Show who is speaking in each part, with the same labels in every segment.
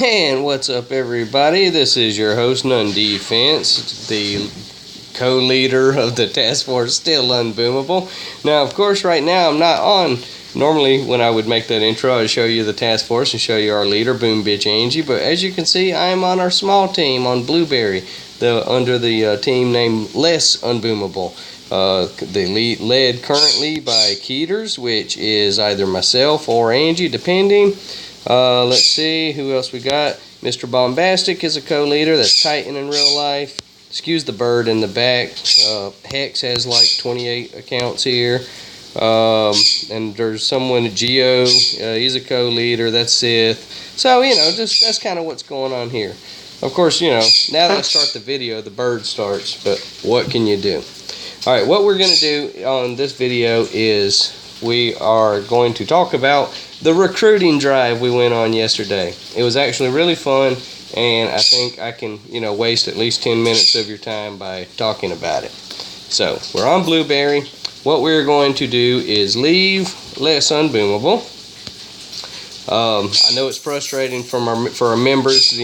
Speaker 1: And what's up, everybody? This is your host, None Defense, the co-leader of the task force, Still Unboomable. Now, of course, right now I'm not on. Normally, when I would make that intro, I'd show you the task force and show you our leader, Boom Bitch Angie. But as you can see, I am on our small team on Blueberry, under the team named Less Unboomable. Led currently by Keeters, which is either myself or Angie, depending. Let's see who else we got. Mr. Bombastic is a co-leader. That's Titan in real life. Excuse the bird in the back. Hex has like 28 accounts here. And there's someone, Geo, he's a co-leader. That's Sith. So, just that's kind of what's going on here. Of course, now that I start the video, the bird starts. But what can you do? All right, what we're going to do on this video is we are going to talk about the recruiting drive we went on yesterday. It was actually really fun, and I think I can, waste at least 10 minutes of your time by talking about it. So, we're on Blueberry. What we're going to do is leave Less Unboomable. I know it's frustrating for our members,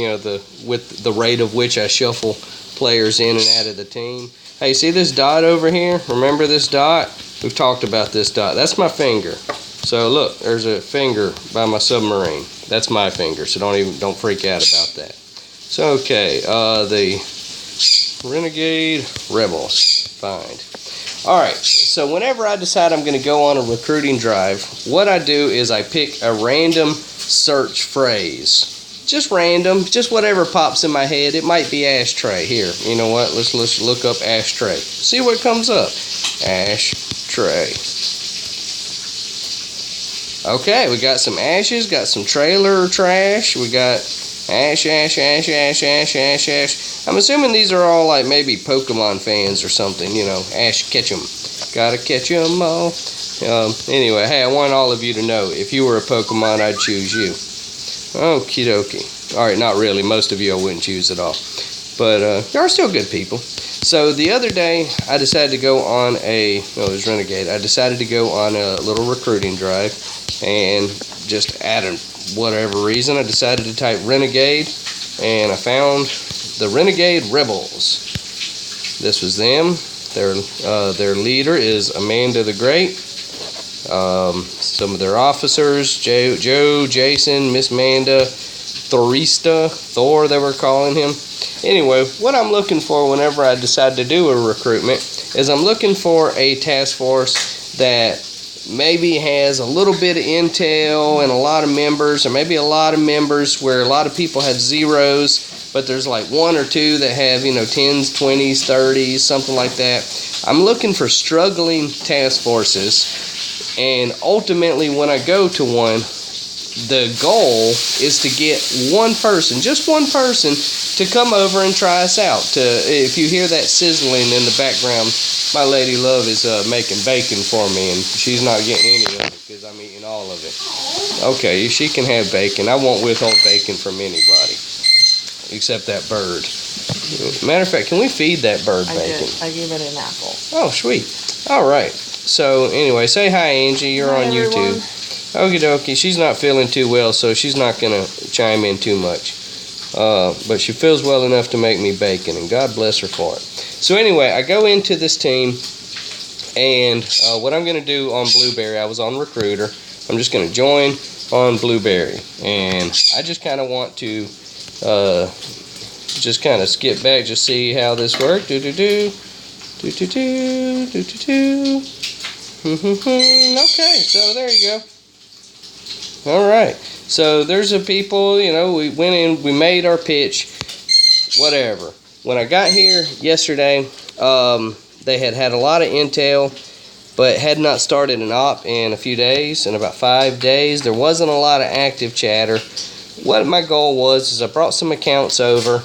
Speaker 1: with the rate of which I shuffle players in and out of the team. Hey, see this dot over here? Remember this dot? We've talked about this dot. That's my finger. So look, there's a finger by my submarine. That's my finger, so don't freak out about that. So okay, the Renegade Rebels. Find. Alright, so whenever I decide I'm going to go on a recruiting drive, what I do is I pick a random search phrase. Just random, just whatever pops in my head. It might be ashtray. Here, you know what? Let's look up ashtray. See what comes up. Ashtray. Okay, we got some ashes, got some trailer trash. We got ash. I'm assuming these are all like maybe Pokemon fans or something. Ash Ketchum. Gotta catch 'em all. Anyway, hey, I want all of you to know, if you were a Pokemon, I'd choose you. Okie dokie. Alright, not really. Most of you I wouldn't choose at all. But, you are still good people. So, the other day, I decided to go on it was Renegade. I decided to go on a little recruiting drive. And just out of whatever reason, I decided to type Renegade. And I found the Renegade Rebels. This was them. Their leader is Amanda the Great. Some of their officers, Joe, Jason, Miss Manda, Thor they were calling him. Anyway, what I'm looking for whenever I decide to do a recruitment is I'm looking for a task force that maybe has a little bit of intel and a lot of members, or maybe a lot of members where a lot of people have zeros, but there's like one or two that have, 10s, 20s, 30s, something like that. I'm looking for struggling task forces. And ultimately, when I go to one, the goal is to get one person, just one person, to come over and try us out. If you hear that sizzling in the background, my lady love is making bacon for me, and she's not getting any of it because I'm eating all of it. Okay, she can have bacon. I won't withhold bacon from anybody, except that bird. Matter of fact, can we feed that bird bacon?
Speaker 2: I gave it an apple.
Speaker 1: Oh, sweet. All right. So, anyway, say hi, Angie. You're on YouTube. Okie dokie. She's not feeling too well, so she's not going to chime in too much. But she feels well enough to make me bacon, and God bless her for it. So, anyway, I go into this team, and what I'm going to do on Blueberry, I was on Recruiter. I'm just going to join on Blueberry. And I just kind of want to just kind of skip back, just see how this works. Okay, so there you go. Alright, so there's the people, we went in, we made our pitch, whatever. When I got here yesterday, they had a lot of intel, but had not started an op in a few days, in about 5 days. There wasn't a lot of active chatter. What my goal was is I brought some accounts over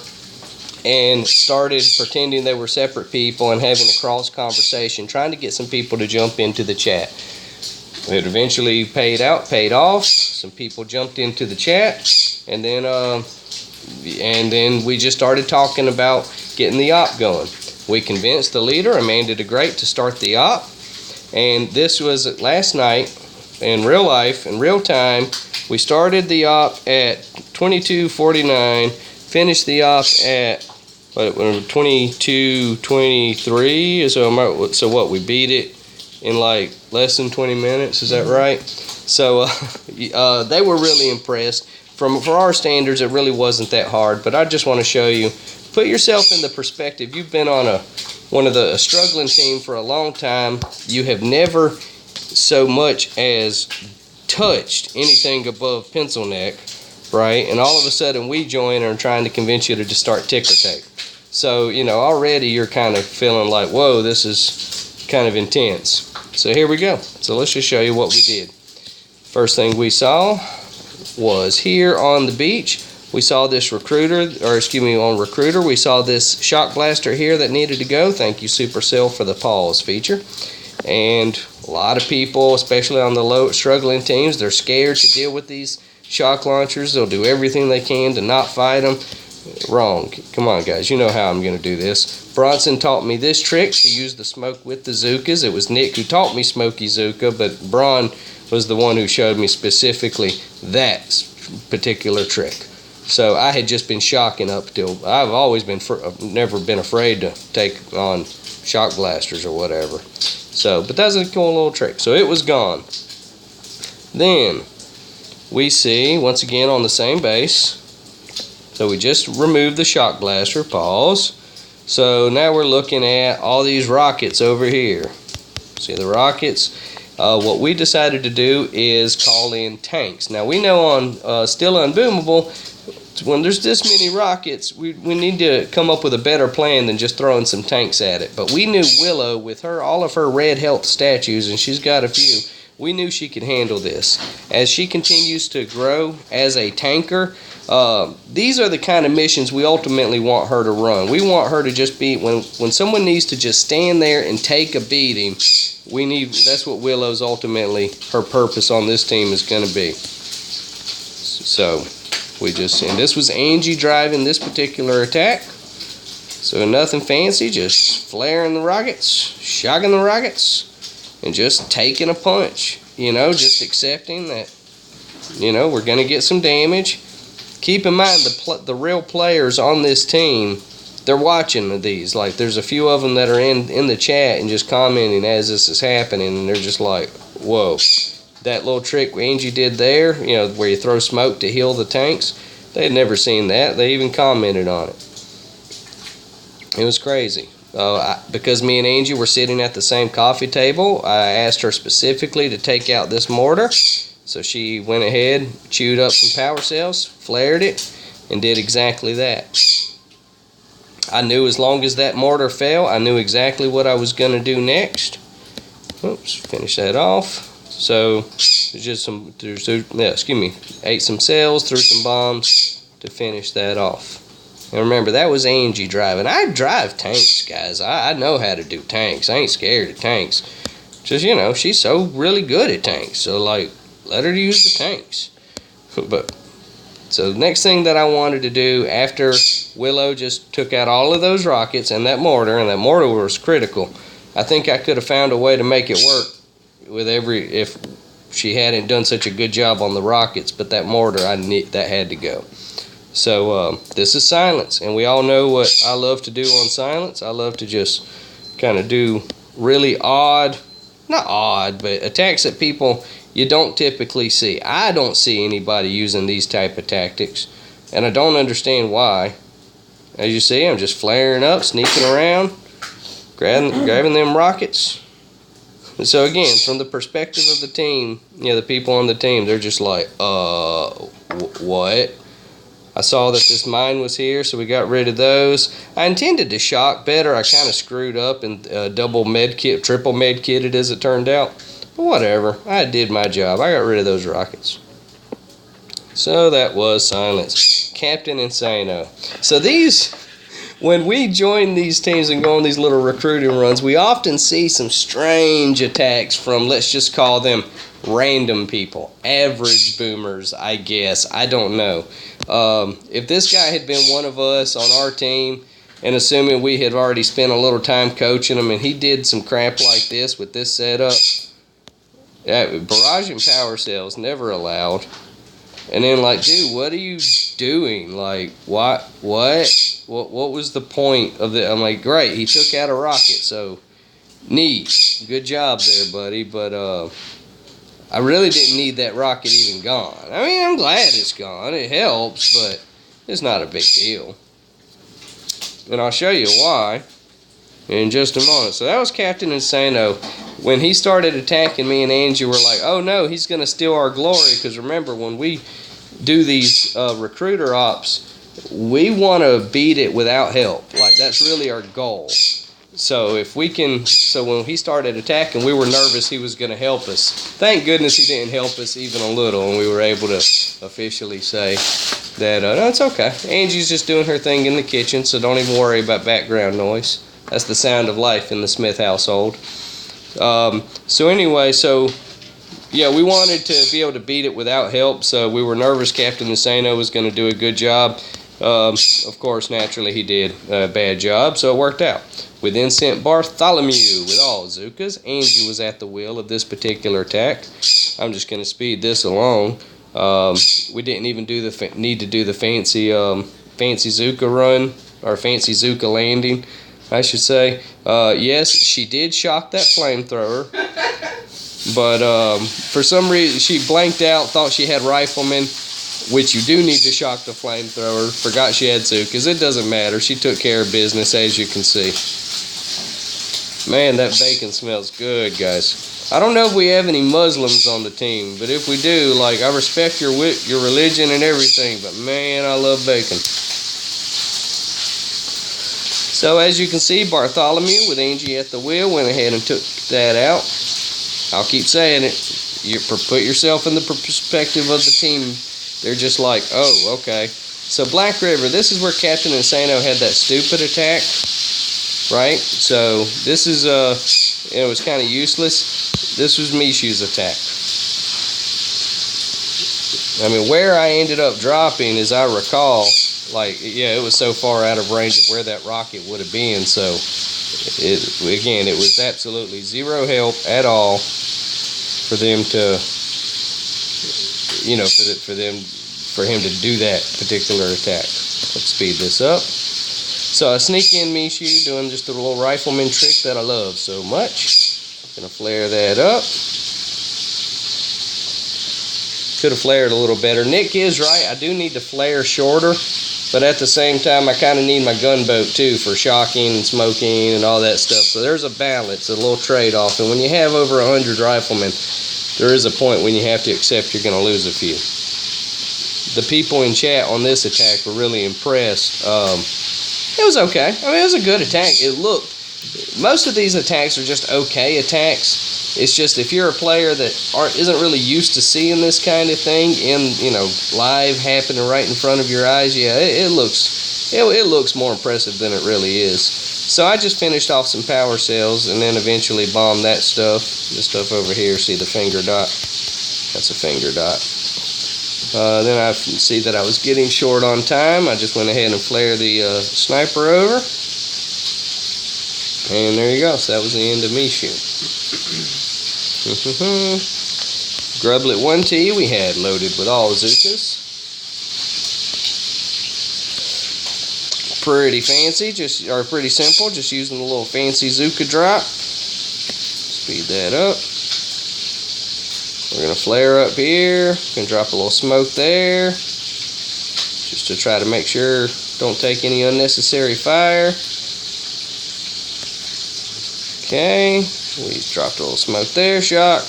Speaker 1: and started pretending they were separate people and having a cross conversation, trying to get some people to jump into the chat. It eventually paid off. Some people jumped into the chat, and then we just started talking about getting the op going. We convinced the leader, Amanda the Great, to start the op, and this was last night in real life, in real time. We started the op at 22:49. Finished the op at 22:23. So what? We beat it in like less than 20 minutes. Is that right? So they were really impressed. For our standards, it really wasn't that hard. But I just want to show you. Put yourself in the perspective. You've been on a struggling team for a long time. You have never so much as touched anything above pencil neck, right? And all of a sudden we join and are trying to convince you to just start ticker tape. So, you know, already you're kind of feeling like, whoa, this is kind of intense. So here we go. So let's just show you what we did. First thing we saw was here on the beach. We saw this on Recruiter, we saw this shock blaster here that needed to go. Thank you, Supercell, for the pause feature. And a lot of people, especially on the struggling teams, they're scared to deal with these shock launchers. They'll do everything they can to not fight them. Wrong. Come on, guys. You know how I'm going to do this. Bronson taught me this trick to use the smoke with the Zookas. It was Nick who taught me Smoky Zooka, but Bron was the one who showed me specifically that particular trick. So I had just been shocking up till I've never been afraid to take on shock blasters or whatever. So, but that's a cool little trick. So it was gone. Then we see once again on the same base. So we just removed the shock blaster. Pause. So now we're looking at all these rockets over here. See the rockets? What we decided to do is call in tanks. Now we know on Still Unboomable, when there's this many rockets, we need to come up with a better plan than just throwing some tanks at it. But we knew Willow, with all of her red health statues, and she's got a few, we knew she could handle this. As she continues to grow as a tanker, these are the kind of missions we ultimately want her to run. We want her to just be, when someone needs to just stand there and take a beating, that's what Willow's ultimately, her purpose on this team is going to be. So and this was Angie driving this particular attack. So nothing fancy, just flaring the rockets, shocking the rockets, and just taking a punch. You know, just accepting that, you know, we're going to get some damage. Keep in mind the real players on this team, they're watching these. Like there's a few of them that are in the chat and just commenting as this is happening, and they're just like, whoa. That little trick Angie did there, you know, where you throw smoke to heal the tanks, they had never seen that. They even commented on it. It was crazy. Because me and Angie were sitting at the same coffee table, I asked her specifically to take out this mortar. So she went ahead, chewed up some power cells, flared it, and did exactly that. I knew as long as that mortar fell, I knew exactly what I was going to do next. Oops, finish that off. So just ate some cells, threw some bombs to finish that off. And remember, that was Angie driving. I drive tanks, guys. I know how to do tanks. I ain't scared of tanks. Just, you know, she's so really good at tanks. So, like, let her use the tanks. So the next thing that I wanted to do after Willow just took out all of those rockets and that mortar was critical. I think I could have found a way to make it work if she hadn't done such a good job on the rockets, but that mortar, that had to go. So this is Silence, and we all know what I love to do on Silence. I love to just kind of do really not odd, but attacks that people you don't typically see. I don't see anybody using these type of tactics, and I don't understand why. As you see, I'm just flaring up, sneaking around, grabbing them rockets. And so again, from the perspective of the team, you know, the people on the team, they're just like, what? I saw that this mine was here, so we got rid of those. I intended to shock better. I kind of screwed up and triple med kitted as it turned out. But whatever, I did my job. I got rid of those rockets. So that was Silence. Captain Insano. So when we join these teams and go on these little recruiting runs, we often see some strange attacks from, let's just call them random people. Average boomers, I guess. I don't know. If this guy had been one of us on our team, and assuming we had already spent a little time coaching him, and he did some crap like this with this setup, barrage and power cells, never allowed. And then like, dude, what are you doing? Like, what was the point of the? I'm like, great, he took out a rocket, so neat, good job there, buddy. But I really didn't need that rocket even gone. I mean, I'm glad it's gone. It helps, but it's not a big deal. And I'll show you why in just a moment. So that was Captain Insano. When he started attacking me and Angie were like, oh no, he's going to steal our glory. Because remember, when we do these recruiter ops, we want to beat it without help. Like, that's really our goal. So if we can, so when he started attacking, we were nervous he was going to help us. Thank goodness he didn't help us even a little, and we were able to officially say that, no, it's okay. Angie's just doing her thing in the kitchen, so don't even worry about background noise. That's the sound of life in the Smith household. So anyway, so yeah, we wanted to be able to beat it without help, so we were nervous Captain Insano was going to do a good job. Of course, naturally, he did a bad job, so it worked out. We then sent Bartholomew with all Zookas. Angie was at the wheel of this particular attack. I'm just going to speed this along. We didn't even need to do the fancy Zooka run, or fancy Zooka landing, I should say. Yes, she did shock that flamethrower, but for some reason she blanked out, thought she had riflemen, which you do need to shock the flamethrower. Forgot she had Zookas. It doesn't matter. She took care of business, as you can see. Man, that bacon smells good, guys. I don't know if we have any Muslims on the team, but if we do, like, I respect your religion and everything, but man, I love bacon. So as you can see, Bartholomew with Angie at the wheel went ahead and took that out. I'll keep saying it. You put yourself in the perspective of the team. They're just like, oh, okay. So Black River, this is where Captain Insano had that stupid attack, right? So this is, it was kind of useless. This was Mishu's attack. I mean, where I ended up dropping, as I recall, like, yeah, it was so far out of range of where that rocket would have been. So, again, it was absolutely zero help at all for them to, you know, for him to do that particular attack. Let's speed this up. So I sneak in Mishu doing just a little rifleman trick that I love so much. Gonna flare that up. Could have flared a little better. Nick is right. I do need to flare shorter, but at the same time, I kind of need my gunboat too for shocking and smoking and all that stuff. So there's a balance, a little trade-off. And when you have over 100 riflemen, there is a point when you have to accept you're going to lose a few. The people in chat on this attack were really impressed. It was okay. I mean, it was a good attack. It looked. Most of these attacks are just okay attacks. It's just if you're a player that isn't really used to seeing this kind of thing in, you know, live happening right in front of your eyes, yeah, it looks more impressive than it really is. So I just finished off some power cells and then eventually bombed that stuff. This stuff over here, see the finger dot? That's a finger dot. Then I see that I was getting short on time. I just went ahead and flared the sniper over. And there you go. So that was the end of Mishu. Grublet 1T we had loaded with all Zookas. Pretty fancy, or pretty simple, just using a little fancy Zooka drop. Speed that up. We're going to flare up here. Going to drop a little smoke there. Just to try to make sure don't take any unnecessary fire. Okay, we dropped a little smoke there, shock,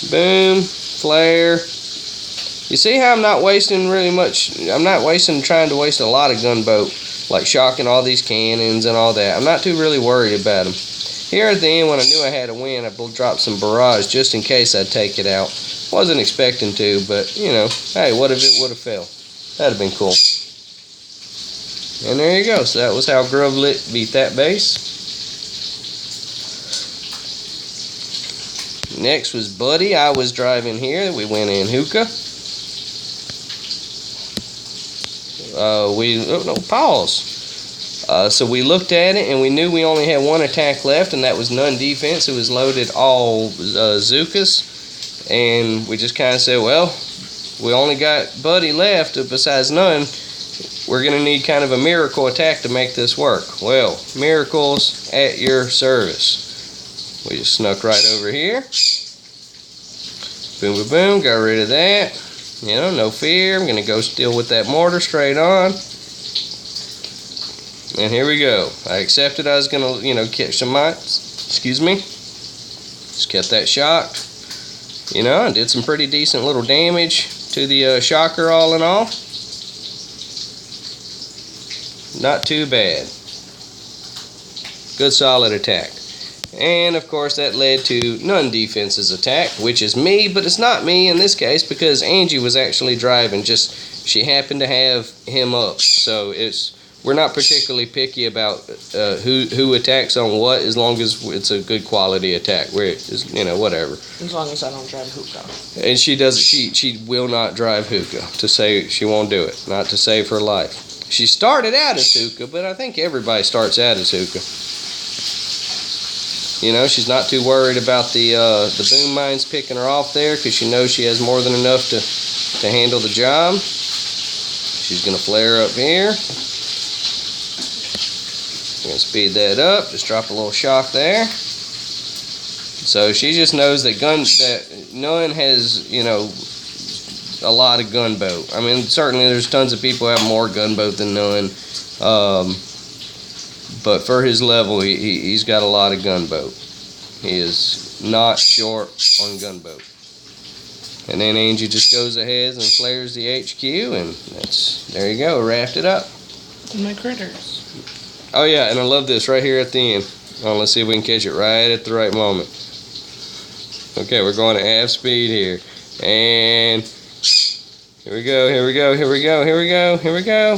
Speaker 1: boom, flare. You see how I'm not wasting really much, I'm not trying to waste a lot of gunboat, like shocking all these cannons and all that. I'm not too really worried about them. Here at the end, when I knew I had a win, I dropped some barrage just in case I'd take it out. Wasn't expecting to, but, you know, hey, what if it would have failed? That'd have been cool. And there you go. So that was how Grublet beat that base. Next was Buddy. I was driving here. We went in hookah. Pause. So we looked at it and we knew we only had one attack left, and that was none defense. It was loaded all Zookas, and we just kind of said, well, we only got Buddy left besides Nun. We're going to need kind of a miracle attack to make this work. Well, miracles at your service. We just snuck right over here. Boom, boom, boom. Got rid of that. You know, no fear. I'm going to go steal with that mortar straight on. And here we go. I accepted I was going to, you know, catch some mites. Excuse me. Just kept that shocked. You know, I did some pretty decent little damage to the shocker all in all. Not too bad. Good solid attack. And of course that led to Nun Defense's attack, which is me, but it's not me in this case because Angie was actually driving. Just she happened to have him up. So we're not particularly picky about who attacks on what, as long as it's a good quality attack. You know, whatever.
Speaker 2: As long as I don't drive hookah.
Speaker 1: And she does. She will not drive hookah. To say she won't do it. Not to save her life. She started out as hookah, but I think everybody starts out as hookah. You know, she's not too worried about the boom mines picking her off there because she knows she has more than enough to handle the job. She's going to flare up here. I'm going to speed that up. Just drop a little shock there. So she just knows that Nun has, you know, a lot of gunboat. I mean, certainly there's tons of people who have more gunboat than Nun. But for his level, he's got a lot of gunboat. He is not short on gunboat. And then Angie just goes ahead and flares the HQ, and there you go, wrapped it up.
Speaker 2: My critters.
Speaker 1: Oh yeah, and I love this right here at the end. Oh, let's see if we can catch it right at the right moment. Okay, we're going at half speed here. And here we go, here we go, here we go, here we go, here we go.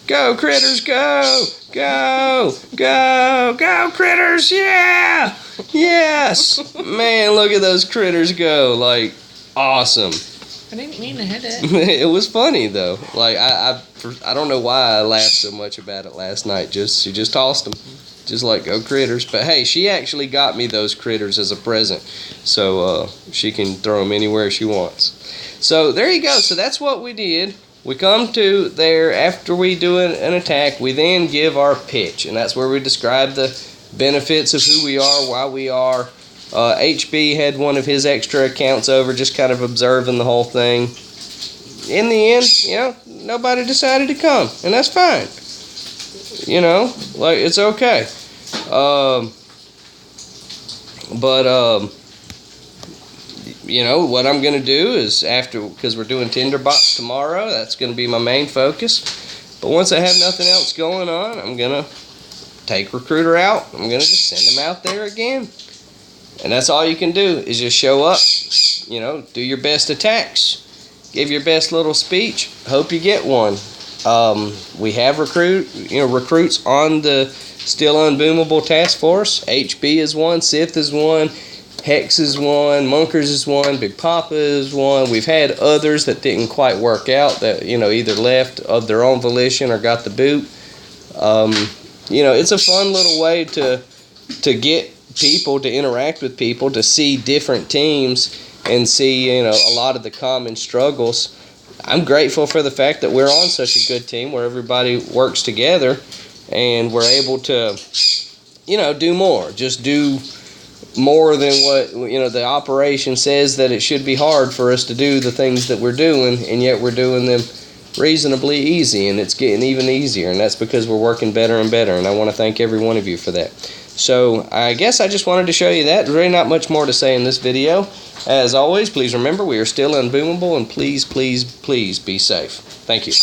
Speaker 1: Go, critters, go! Go! Go! Go, critters! Yeah! Yes! Man, look at those critters go. Like, awesome.
Speaker 2: I didn't mean to hit it.
Speaker 1: It was funny, though. Like, I don't know why I laughed so much about it last night. She just tossed them. Just like, go, critters. But, hey, she actually got me those critters as a present. So, she can throw them anywhere she wants. So, there you go. So, that's what we did. We come to there after we do an attack. We then give our pitch, and that's where we describe the benefits of who we are, why we are. HB had one of his extra accounts over, just kind of observing the whole thing. In the end, you know, nobody decided to come, and that's fine. You know, like, it's okay. You know, what I'm going to do is because we're doing Tinderbox tomorrow, that's going to be my main focus. But once I have nothing else going on, I'm going to take Recruiter out. I'm going to just send him out there again. And that's all you can do is just show up, you know, do your best attacks, give your best little speech, hope you get one. We have recruits on the Still Unboomable Task Force. HB is one, Sith is one, Hex is one, Munkers is one, Big Papa is one. We've had others that didn't quite work out, that, you know, either left of their own volition or got the boot. You know, it's a fun little way to get people, to interact with people, to see different teams and see, you know, a lot of the common struggles. I'm grateful for the fact that we're on such a good team where everybody works together and we're able to, you know, do more. Just do more than what, you know, the operation says that it should be hard for us to do the things that we're doing, and yet we're doing them reasonably easy, and it's getting even easier, and that's because we're working better and better, and I want to thank every one of you for that. So I guess I just wanted to show you that. There's really not much more to say in this video. As always, please remember we are still unboomable, and please, please, please be safe. Thank you.